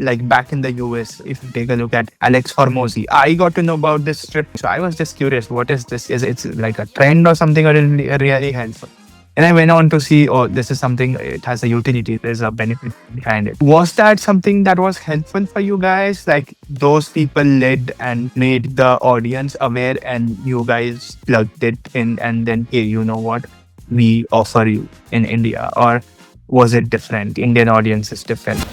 Like back in the US, if you take a look at Alex Hormozi, I got to know about this strip. So I was just curious, what is this? Is it's like a trend or something, or really helpful? And I went on to see, oh, this is something, it has a utility, there's a benefit behind it. Was that something that was helpful for you guys? Like those people led and made the audience aware, and you guys plugged it in, and then, hey, you know what? We offer you in India. Or was it different? Indian audience is different.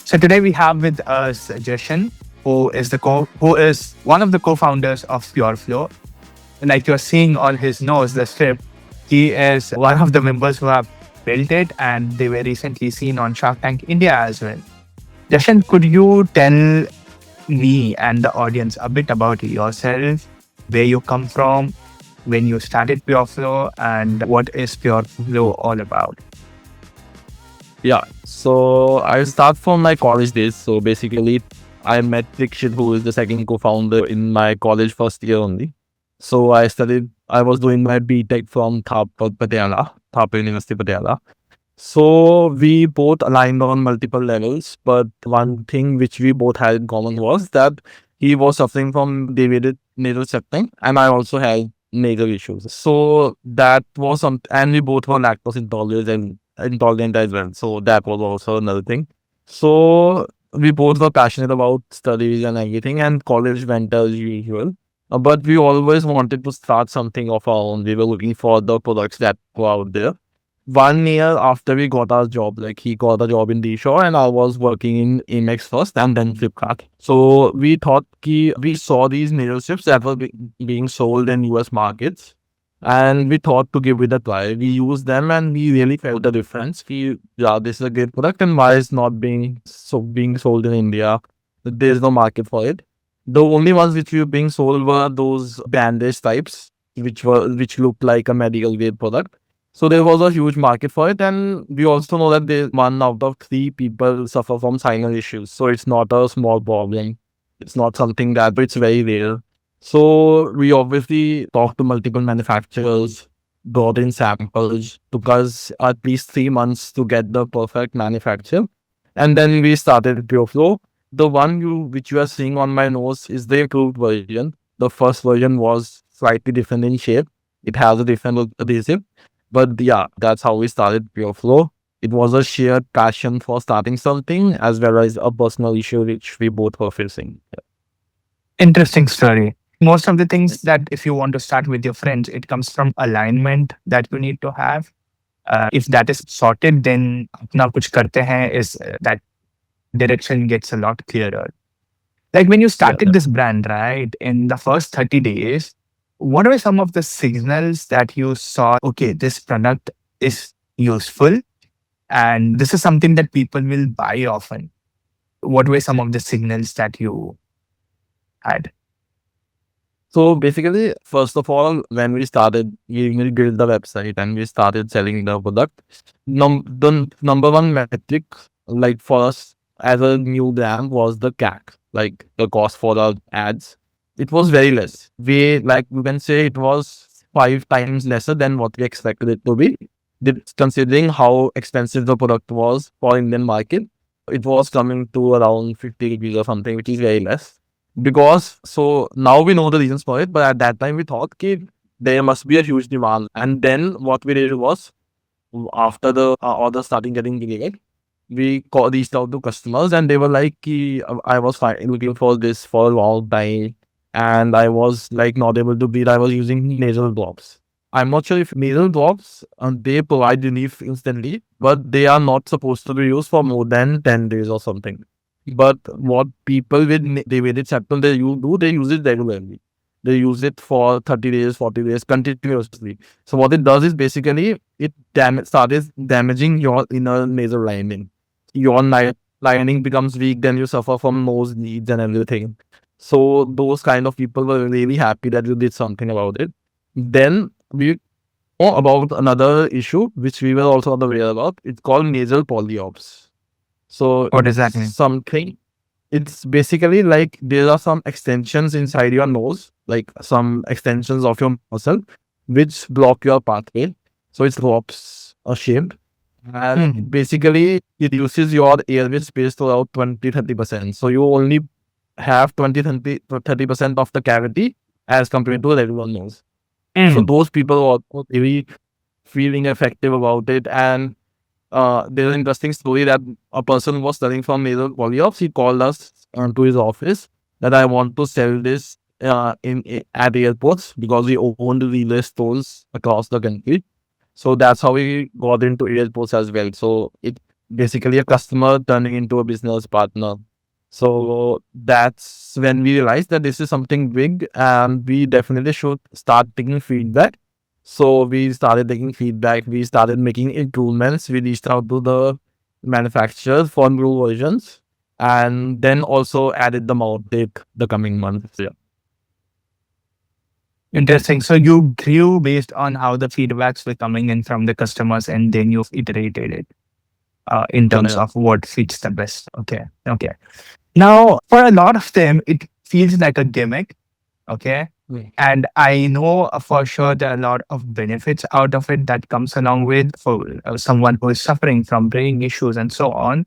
So today we have with us Jashan, who is one of the co-founders of Pureflow. Like you're seeing on his nose, the strip, he is one of the members who have built it, and they were recently seen on Shark Tank India as well. Jashan, could you tell me and the audience a bit about yourself, where you come from, when you started Pureflow, and what is Pureflow all about? Yeah, so I start from my college days. So basically, I met Dikshit, who is the second co-founder in my college first year only. So I was doing my BTech from Thapar University Patiala. So we both aligned on multiple levels, but one thing which we both had in common was that he was suffering from deviated nasal septum, and I also had nasal issues. So that was and we both were lactose intolerant as well. So that was also another thing. So we both were passionate about studies and everything, and college went as usual. But we always wanted to start something of our own. We were looking for the products that were out there. 1 year after we got our job, like he got a job in D-Shore and I was working in Amex first and then Flipkart. So we thought we saw these needle strips that were being sold in US markets, and we thought to give it a try. We used them and we really felt the difference. Yeah, this is a great product, and why is not being sold in India? There's no market for it. The only ones which were being sold were those bandage types, which looked like a medical grade product. So there was a huge market for it, and we also know that 1 out of 3 people suffer from sinus issues. So it's not a small problem. It's not something that, but it's very rare. So we obviously talked to multiple manufacturers, got in samples, took us at least 3 months to get the perfect manufacture. And then we started Pureflow. The one which you are seeing on my nose is the improved version. The first version was slightly different in shape. It has a different adhesive. But yeah, that's how we started Pureflow. It was a shared passion for starting something as well as a personal issue which we both were facing. Interesting story. Most of the things that if you want to start with your friends, it comes from alignment that you need to have. If that is sorted, then apna kuch karte hain is that direction gets a lot clearer. Like when you Yeah. started this brand, right, in the first 30 days, what were some of the signals that you saw? Okay, this product is useful and this is something that people will buy often. What were some of the signals that you had? So basically, first of all, when we started, we built the website and we started selling the product. The number one metric, like for us as a new brand, was the CAC, like the cost for the ads. It was very less. We can say it was 5 times lesser than what we expected it to be. Considering how expensive the product was for Indian market, it was coming to around 50 rupees or something, which is very less. Because so now we know the reasons for it, but at that time we thought that there must be a huge demand. And then what we did was, after the order starting getting delayed, reached out to customers and they were like, I was looking for this for a long time and I was like not able to breathe. I was using nasal drops. I'm not sure if nasal drops they provide relief instantly, but they are not supposed to be used for more than 10 days or something. But what people with deviated septum they use it regularly. They use it for 30 days, 40 days continuously. So what it does is basically it starts damaging your inner nasal lining. Your lining becomes weak, then you suffer from nose bleeds and everything. So those kind of people were really happy that we did something about it. Then we know about another issue which we were also not aware about. It's called nasal polyps. So What does it's that mean? something. It's basically like there are some extensions inside your nose, like some extensions of your muscle, which block your pathway. So it drops a shape. And basically, it reduces your airway space to about 20-30%. So you only have 20-30% of the cavity as compared to a regular nose. So those people are also really feeling effective about it. And there's an interesting story that a person was studying from nasal polyps. He called us to his office that I want to sell this at airports because we owned relay stores across the country. So that's how we got into airports as well. So it basically a customer turning into a business partner. So that's when we realized that this is something big and we definitely should start taking feedback. So we started taking feedback. We started making improvements. We reached out to the manufacturers for new versions, and then also added the outtake the coming months. Yeah. Interesting. So you grew based on how the feedbacks were coming in from the customers, and then you've iterated it in terms Yeah. of what fits the best. Okay. Okay. Now, for a lot of them, it feels like a gimmick. Okay. Mm. And I know for sure there are a lot of benefits out of it that comes along with for someone who is suffering from breathing issues and so on.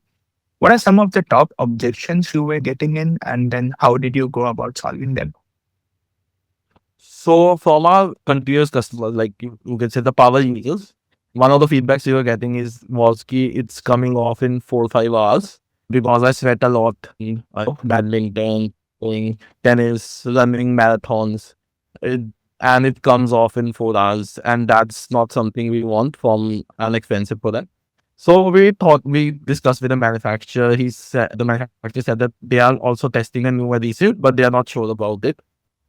What are some of the top objections you were getting in, and then how did you go about solving them? So from our continuous customers, like you can say the power users, one of the feedbacks we were getting was ki it's coming off in 4 or 5 hours because I sweat a lot in badminton, playing tennis, running marathons, it, and it comes off in 4 hours, and that's not something we want from an expensive product. So we discussed with the manufacturer. The manufacturer said that they are also testing a new adhesive, but they are not sure about it.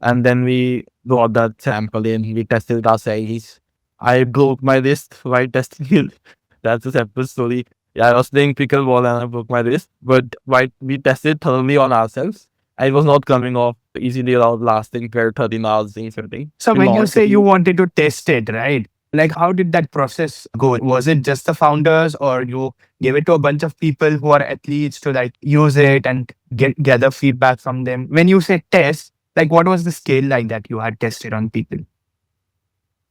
And then we got that sample in, we tested it ourselves. I broke my wrist while testing it. That's a separate story. Yeah, I was playing pickleball and I broke my wrist, but while we tested thoroughly on ourselves, it was not coming off easily around lasting 12, 13 hours in something. So when you Long. say you wanted to test it, right? Like how did that process go? Was it just the founders or you gave it to a bunch of people who are athletes to like use it and gather feedback from them? When you say test, like what was the scale like that you had tested on people?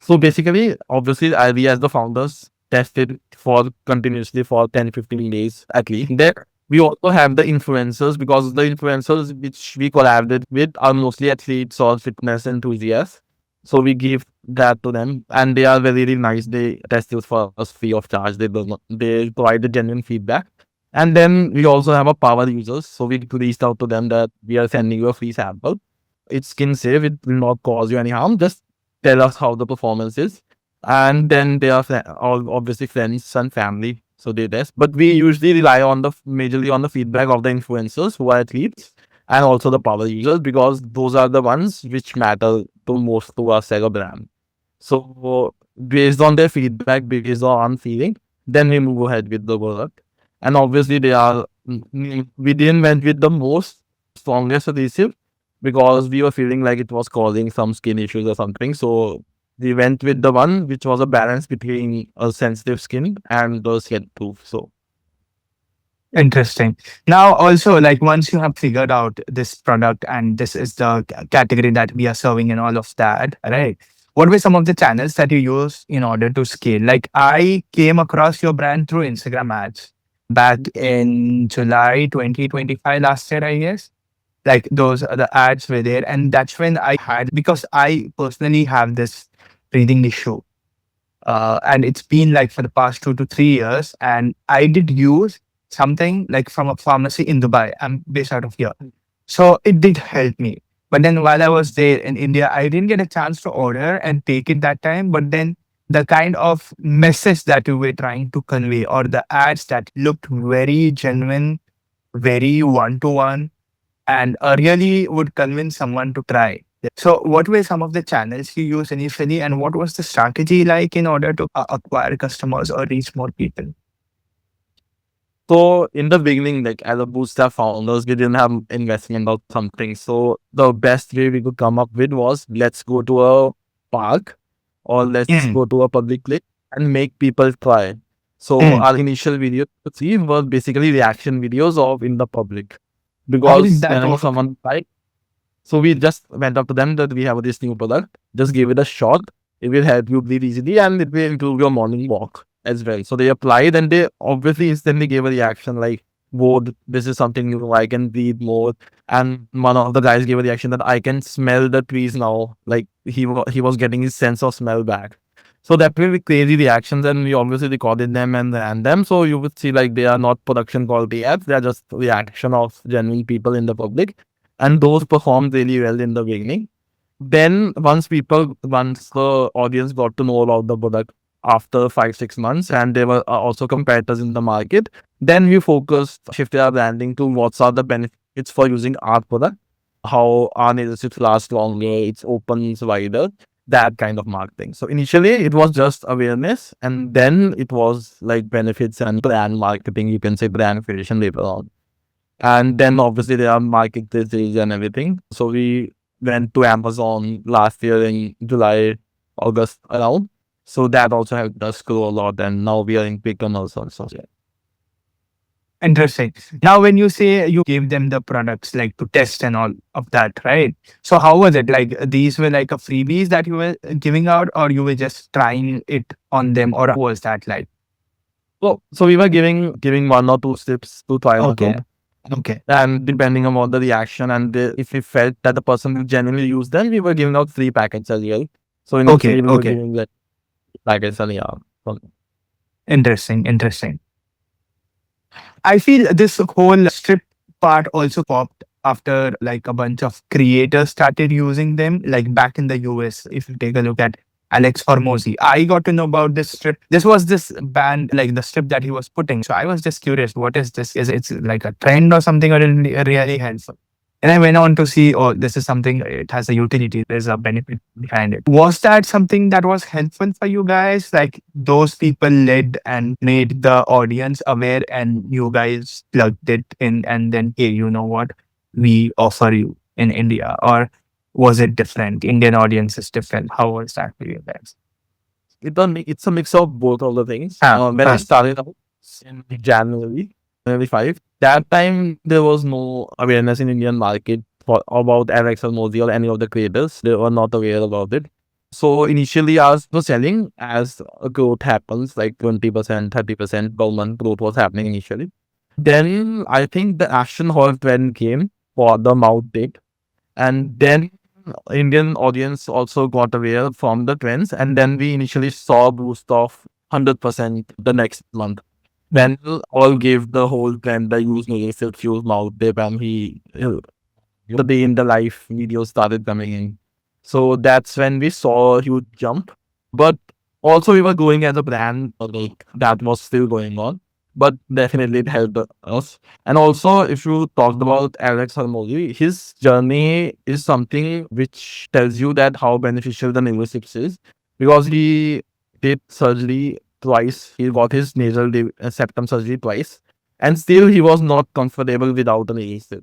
So basically, obviously, we as the founders tested for continuously for 10, 15 days at least. There, we also have the influencers because the influencers which we collaborated with are mostly athletes or fitness enthusiasts. So we give that to them, and they are very, very nice. They test it for us free of charge. They provide the genuine feedback. And then we also have a power users. So we reached out to them that we are sending you a free sample. It's skin safe. It will not cause you any harm. Just tell us how the performance is. And then they are all obviously friends and family. So they test. But we usually rely on the majorly on the feedback of the influencers who are athletes and also the power users because those are the ones which matter to most to us as a brand. So based on their feedback, based on feeling, then we move ahead with the work. And obviously we didn't went with the most strongest adhesive because we were feeling like it was causing some skin issues or something. So we went with the one which was a balance between a sensitive skin and the skin proof. So Interesting. Now, also, like once you have figured out this product and this is the category that we are serving and all of that, right? What were some of the channels that you use in order to scale? Like I came across your brand through Instagram ads back in July 2025 last year, I guess. Like those the ads were there, and that's when I had because I personally have this breathing issue, and it's been like for the past 2 to 3 years. And I did use something like from a pharmacy in Dubai. I'm based out of here. So it did help me. But then while I was there in India, I didn't get a chance to order and take it that time. But then the kind of message that we were trying to convey or the ads that looked very genuine, very one to one, and really would convince someone to try. So, what were some of the channels you used initially, and what was the strategy like in order to acquire customers or reach more people? So in the beginning, like as a bootstrap founders, we didn't have investment or something. So the best way we could come up with was let's go to a park or let's Mm, go to a public place and make people try. So mm, our initial videos to see were basically reaction videos of in the public. How did because that whenever work? someone like, so we just went up to them that we have this new product, just give it a shot. It will help you breathe easily and it will improve your morning walk as well. So they applied and they obviously instantly gave a reaction like, whoa, this is something new. I can breathe more. And one of the guys gave a reaction that I can smell the trees now. Like he was getting his sense of smell back. So that really crazy reactions, and we obviously recorded them and ran them. So you would see like they are not production quality ads; they are just reaction of genuine people in the public, and those performed really well in the beginning. Then once the audience got to know about the product after 5 6 months, and there were also competitors in the market, then we shifted our branding to what's are the benefits for using our product, how our relationships last longer, it's opens wider, that kind of marketing. So initially it was just awareness, and then it was like benefits and brand marketing. You can say brand creation later on. And then obviously there are marketplaces and everything. So we went to Amazon last year in July, August around. So that also helped us grow a lot. And now we are in quick commerce also. Yeah. Interesting. Now, when you say you gave them the products like to test and all of that, right? So, how was it? Like, these were like a freebies that you were giving out, or you were just trying it on them, or how was that like? So we were giving 1 or 2 tips to try on Okay. them. Okay. And depending on the reaction and if we felt that the person will genuinely use them, we were giving out free packets as well. So Okay. initially we were Okay. giving like packets and yeah. So Interesting. Interesting. I feel this whole strip part also popped after like a bunch of creators started using them, like back in the US. If you take a look at Alex Hormozi, I got to know about this strip. This was this band, like the strip that he was putting. So I was just curious, what is this? Is it's like a trend or something, or really helpful? And I went on to see, oh, this is something, it has a utility, there's a benefit behind it. Was that something that was helpful for you guys? Like those people led and made the audience aware, and you guys plugged it in, and then, hey, you know what? We offer you in India. Or was it different? Indian audience is different. How was that for you guys? it's a mix of both of the things. Ah, When I ah, started out in January 5, that time there was no awareness in Indian market about Alex Hormozi or any of the creators. They were not aware about it. So initially I was selling as a growth happens, like 20%, 30% per month growth was happening initially. Then I think the action horror trend came for the mouth tape. And then Indian audience also got aware from the trends. And then we initially saw a boost of 100% the next month. Then all gave the whole trend, the use negative use mouth tape, and the day in the life videos started coming in. So that's when we saw a huge jump. But also we were going as a brand, like that was still going on. But definitely it helped us. And also, if you talked about Alex Harmoli, his journey is something which tells you that how beneficial the linguistics is, because he did surgery twice. He got his septum surgery twice, and still he was not comfortable without an nasal.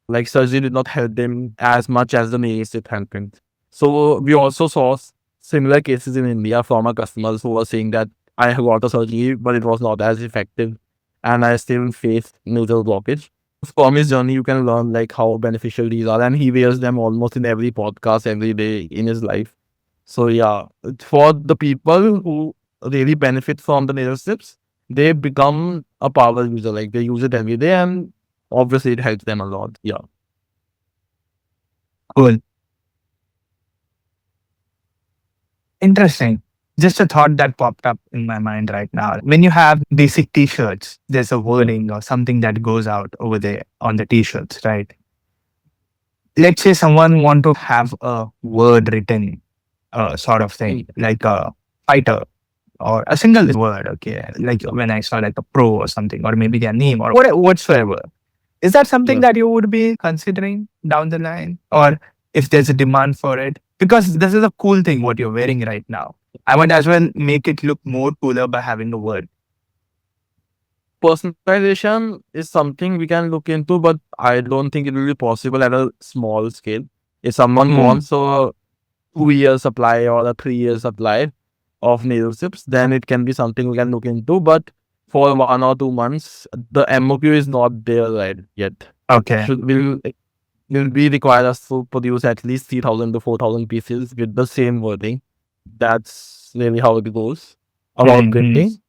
Like surgery did not help them as much as the nasal helped him. So we also saw similar cases in India from our customers who were saying that I have got a surgery, but it was not as effective, and I still face nasal blockage. From his journey, you can learn like how beneficial these are, and he wears them almost in every podcast every day in his life. So yeah, for the people who really benefit from the nasal strips, they become a power user. Like they use it every day, and obviously it helps them a lot. Yeah. cool. Interesting. Just a thought that popped up in my mind right now. When you have basic t-shirts, there's a wording or something that goes out over there on the t-shirts, right? Let's say someone want to have a word written, sort of thing, like a fighter or a single word. Okay, like when I saw like a pro or something, or maybe their name or whatsoever. Is that something Yeah. that you would be considering down the line, or if there's a demand for it? Because this is a cool thing what you're wearing right now. I might as well make it look more cooler by having a word. Personalization is something we can look into, but I don't think it will be possible at a small scale. If someone Hmm. wants a 2 year supply or a 3 year supply of nail chips, then it can be something we can look into. But for 1 or 2 months, the MOQ is not there right yet. Okay. should will be require us to produce at least 3,000 to 4,000 pieces with the same wording. That's really how it goes about Mm-hmm. printing.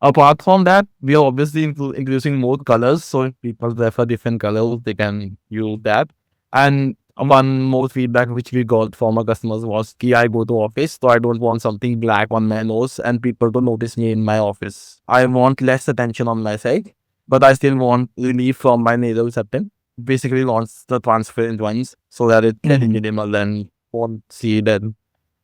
Apart from that, we are obviously introducing more colors. So if people prefer different colors, they can use that. And one more feedback which we got from our customers was, "Ki I go to office, so I don't want something black on my nose and people to notice me in my office. I want less attention on my side, but I still want relief from my nasal septum. Basically, wants the transparent ones so that it's very Mm-hmm. minimal and won't see that."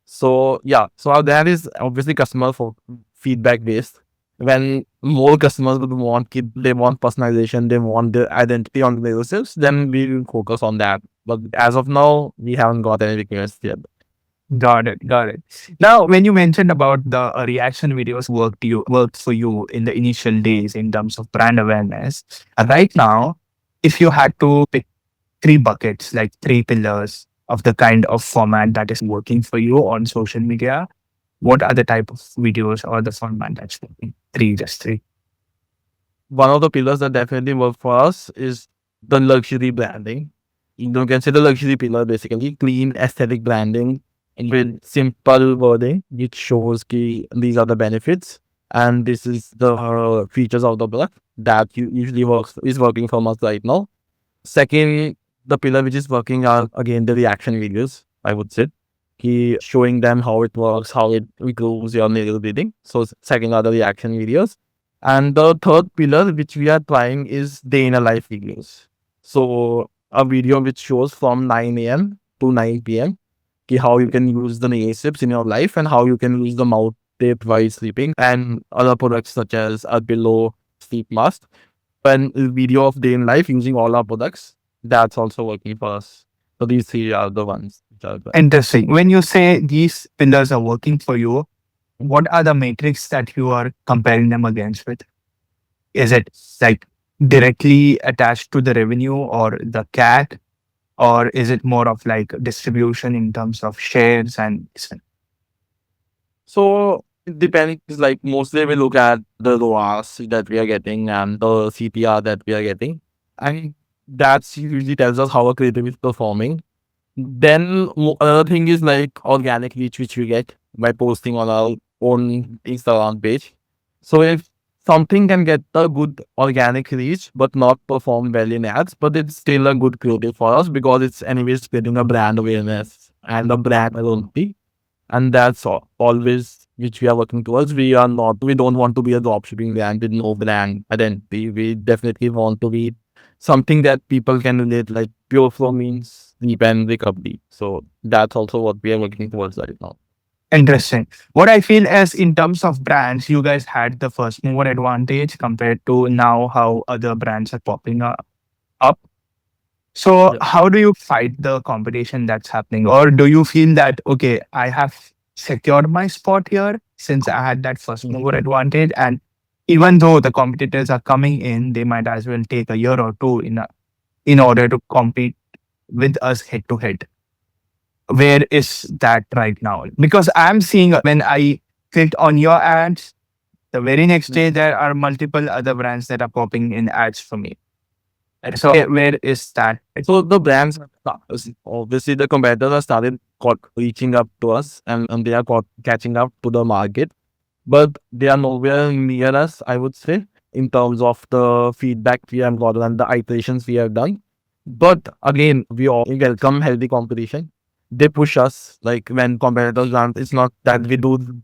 So yeah, so that is obviously customer for feedback based. When more customers would want they want personalization, they want the identity on the basis, then we will focus on that. But as of now, we haven't got any requests yet. Got it. Got it. Now, when you mentioned about the reaction videos worked for you in the initial days in terms of brand awareness, right now, if you had to pick three buckets, like three pillars of the kind of format that is working for you on social media, what are the type of videos or the format that's working? Three, just three. One of the pillars that definitely work for us is the luxury branding. You can consider luxury pillar basically clean aesthetic branding with simple wording, which shows these are the benefits and this is the features of the product that usually works is working for us right now. Second, the pillar which is working are again the reaction videos, I would say. He showing them how it works, how it improves your nail breathing. So second are the reaction videos. And the third pillar which we are trying is day in a life videos. So a video which shows from 9 a.m. to 9 p.m. How you can use the nail strips in your life and how you can use the mouth tape while sleeping and other products such as a pillow, sleep mask and a video of day in life using all our products. That's also working for us. So these three are the ones which are the Interesting. When you say these pillars are working for you, what are the metrics that you are comparing them against with? Is it like directly attached to the revenue or the CAC, or is it more of like distribution in terms of shares and So it depends. Like mostly we look at the ROAS that we are getting and the CTR that we are getting, and that usually tells us how a creative is performing. Then another thing is like organic reach, which we get by posting on our own Instagram page. So if something can get a good organic reach but not perform well in ads, but it's still a good creative for us because it's anyways creating a brand awareness and a brand identity, and that's always which we are working towards. We don't want to be a dropshipping brand with no brand identity. We definitely want to be something that people can relate, like Pureflow means sleep and recovery. So that's also what we are working towards right now. interesting? What I feel is in terms of brands, you guys had the first mover advantage compared to now how other brands are popping up. So, Yeah. how do you fight the competition that's happening? Or do you feel that, okay, I have secured my spot here since I had that first mover advantage? And even though the competitors are coming in, they might as well take a year or two in order to compete with us head to head. Where is that right now? Because I'm seeing when I clicked on your ads, the very next day there are multiple other brands that are popping in ads for me. So where is that? So the brands, obviously the competitors have started reaching up to us and they are catching up to the market, but they are nowhere near us, I would say, in terms of the feedback we have gotten and the iterations we have done. But again, we all welcome healthy competition. They push us like when competitors run. It's not that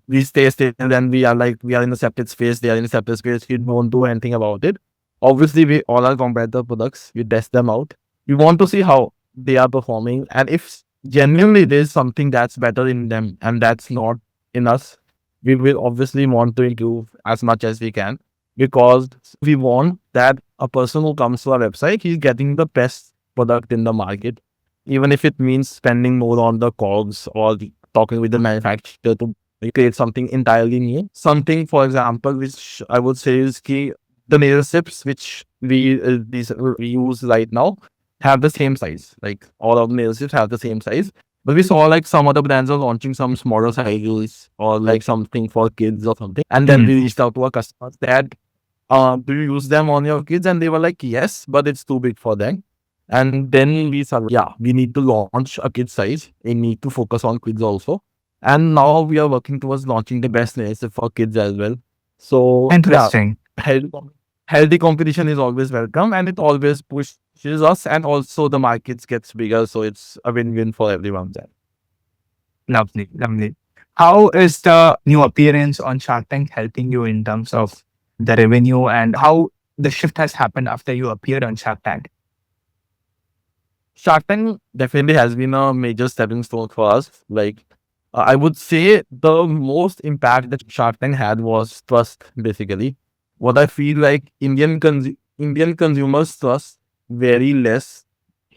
we stay still and we are like we are in a separate space. They are in a separate space. We don't do anything about it. Obviously, we all our competitor products. We test them out. We want to see how they are performing, and if genuinely there's something that's better in them and that's not in us, we will obviously want to improve as much as we can because we want that a person who comes to our website, he's getting the best product in the market, even if it means spending more on the cogs or talking with the manufacturer to create something entirely new. Something, for example, which I would say is key, the nail strips which we use right now have the same size. Like all of the nail strips have the same size. But we saw like some other brands are launching some smaller sizes or like something for kids or something. And then Mm. we reached out to our customers that do you use them on your kids? And they were like, yes, but it's too big for them. And then we said, yeah, we need to launch a kid size. We need to focus on kids also. And now we are working towards launching the best nails for kids as well. So yeah, Interesting. healthy, healthy competition is always welcome, and it always pushes us, and also the markets gets bigger. So it's a win-win for everyone there. Lovely, lovely. How is the new appearance on Shark Tank helping you in terms of the revenue and how the shift has happened after you appeared on Shark Tank? Shark Tank definitely has been a major stepping stone for us. Like, I would say the most impact that Shark Tank had was trust, basically. What I feel like Indian consumers trust very less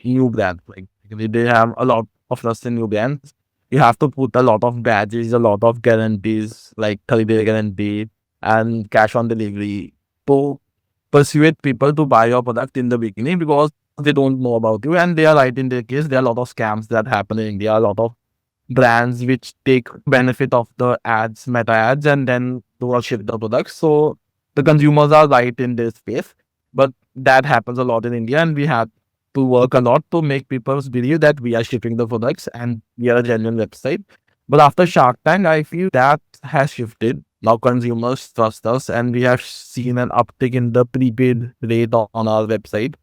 new brands. Like, they have a lot of trust in new brands. You have to put a lot of badges, a lot of guarantees, like 30-day guarantee and cash on delivery to persuade people to buy your product in the beginning, because they don't know about you, and they are right in their case. There are a lot of scams that happen in India, a lot of brands which take benefit of the ads, meta ads, and then do not ship the products. So the consumers are right in this space, but that happens a lot in India, and we have to work a lot to make people believe that we are shipping the products and we are a genuine website. But after Shark Tank, I feel that has shifted. Now consumers trust us, and we have seen an uptick in the prepaid rate on our website.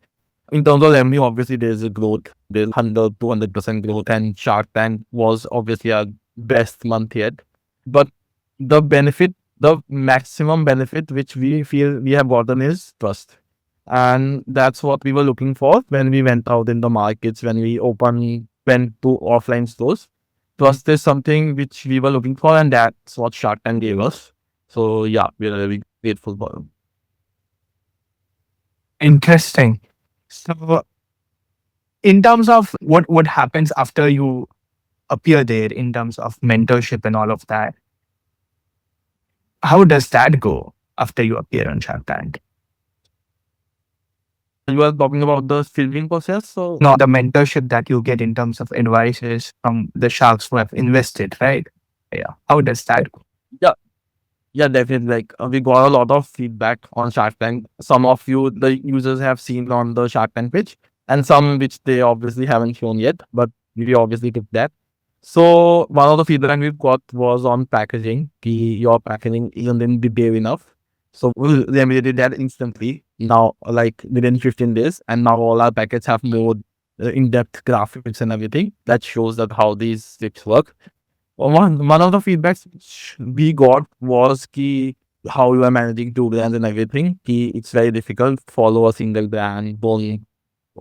In terms of revenue, obviously there's a growth. There's 100, 200% growth, and Shark Tank was obviously our best month yet. But the benefit, the maximum benefit which we feel we have gotten is trust. And that's what we were looking for when we went out in the markets, when we went to offline stores. Trust is something which we were looking for, and that's what Shark Tank gave us. So yeah, we're very grateful for them. Interesting. So, in terms of what happens after you appear there, in terms of mentorship and all of that, how does that go after you appear on Shark Tank? You were talking about the filming process, so No, the mentorship that you get in terms of advices from the sharks who have invested, right? Yeah. How does that go? yeah, yeah, definitely. Like, we got a lot of feedback on Shark Tank. Some of you, the users, have seen on the Shark Tank page, and some which they obviously haven't shown yet, but we obviously took that. So one of the feedback we got was on packaging. Your packaging isn't in detail enough. So we remediated that instantly. Now, like within 15 days, and now all our packets have more in-depth graphics and everything that shows that how these strips work. One of the feedbacks we got was ki how you are managing two brands and everything. Ki it's very difficult to follow a single brand, don't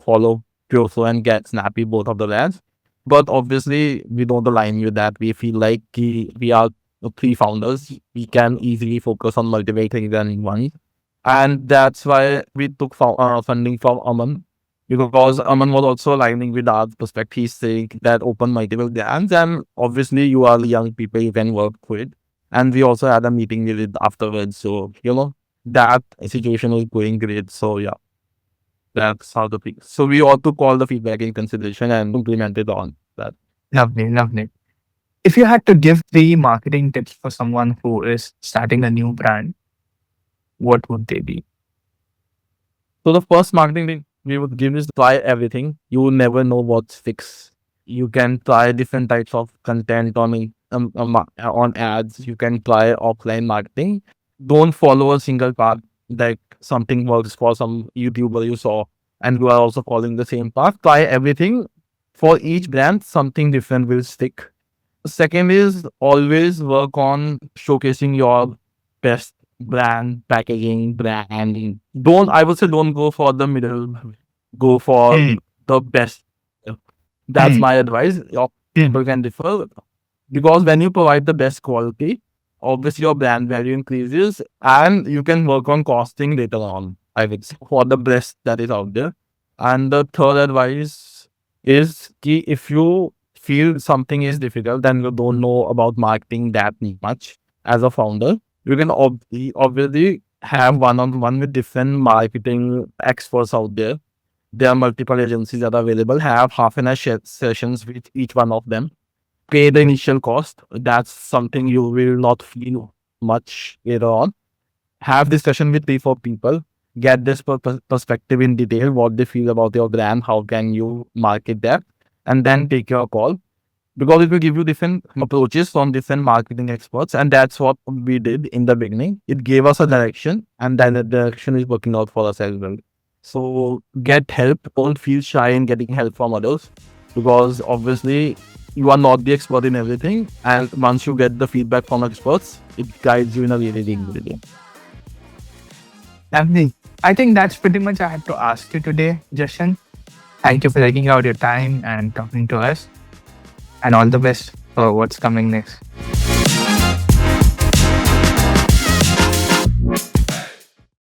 follow Pureflow and get snappy both of the brands. But obviously, we don't align with that. We feel like we are the three founders. We can easily focus on multiple things than one. And that's why we took funding from Aman, because Aman was also aligning with our perspective. He's saying that open multiple brands, and obviously you are young people, you can work with. And we also had a meeting with it afterwards. So, that situation was going great. So yeah, that's how the thing. So we ought to call the feedback in consideration and implement it on that. Lovely, lovely. If you had to give 3 marketing tips for someone who is starting a new brand, what would they be? So the first marketing thing we would give is try everything. You will never know what's fixed. You can try different types of content on ads. You can try offline marketing. Don't follow a single path. Like something works for some YouTuber you saw, and you are also following the same path. Try everything. For each brand, something different will stick. Second is always work on showcasing your best brand packaging, branding. I would say don't go for the middle. Go for the best. That's my advice. Your people can differ, because when you provide the best quality, obviously your brand value increases, and you can work on costing later on, I would say, for the best that is out there. And the third advice is ki if you feel something is difficult and you don't know about marketing that much as a founder, you can obviously have one-on-one with different marketing experts out there. There are multiple agencies that are available. Have half an hour sessions with each one of them. Pay the initial cost. That's something you will not feel much later on. Have discussion with 3 4 people. get this perspective in detail, what they feel about your brand, how can you market that, and then take your call. Because it will give you different approaches from different marketing experts. And that's what we did in the beginning. It gave us a direction, and then the direction is working out for us as well. So get help. Don't feel shy in getting help from others, because obviously you are not the expert in everything. And once you get the feedback from experts, it guides you in a really good way. Lovely. I think that's pretty much I had to ask you today, Jashan. Thank you for taking out your time and talking to us. And all the best for what's coming next.